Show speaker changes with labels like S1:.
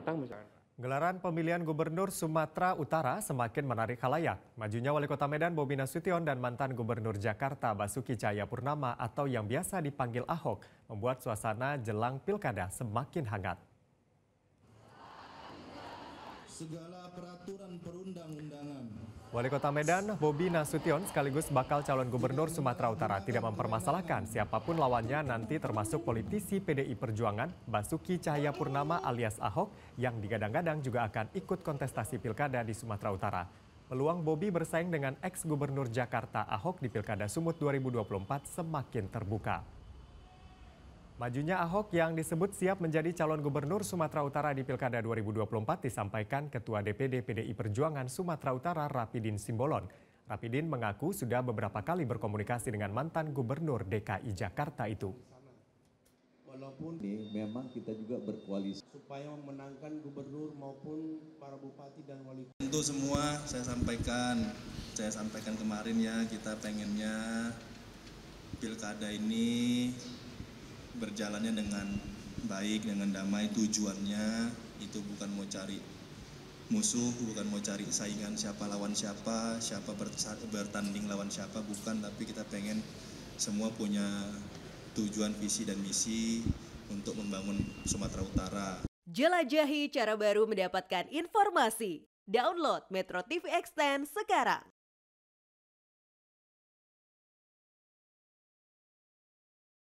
S1: menantang misalkan.
S2: Gelaran pemilihan Gubernur Sumatera Utara semakin menarik khalayak. Majunya Wali Kota Medan Bobi Nasution dan mantan Gubernur Jakarta Basuki Cahayapurnama atau yang biasa dipanggil Ahok membuat suasana jelang pilkada semakin hangat.
S3: Segala peraturan perundang-undangan.
S2: Wali Kota Medan Bobi Nasution sekaligus bakal calon Gubernur Sumatera Utara tidak mempermasalahkan siapapun lawannya nanti termasuk politisi PDI Perjuangan Basuki Cahayapurnama alias Ahok yang digadang-gadang juga akan ikut kontestasi pilkada di Sumatera Utara. Peluang Bobi bersaing dengan ex-Gubernur Jakarta Ahok di Pilkada Sumut 2024 semakin terbuka. Majunya Ahok yang disebut siap menjadi calon gubernur Sumatera Utara di Pilkada 2024 disampaikan Ketua DPD PDI Perjuangan Sumatera Utara Rapidin Simbolon. Rapidin mengaku sudah beberapa kali berkomunikasi dengan mantan gubernur DKI Jakarta itu.
S4: Walaupun memang kita juga berkoalisi
S3: Supaya memenangkan gubernur maupun para bupati dan wali kota.
S5: Tentu semua saya sampaikan kemarin ya, kita pengennya pilkada ini berjalannya dengan baik, dengan damai. Tujuannya itu bukan mau cari musuh, bukan mau cari saingan siapa lawan siapa, bertanding lawan siapa, bukan. Tapi kita pengen semua punya tujuan, visi dan misi untuk membangun Sumatera Utara.
S6: Jelajahi cara baru mendapatkan informasi. Download Metro TV Extend sekarang.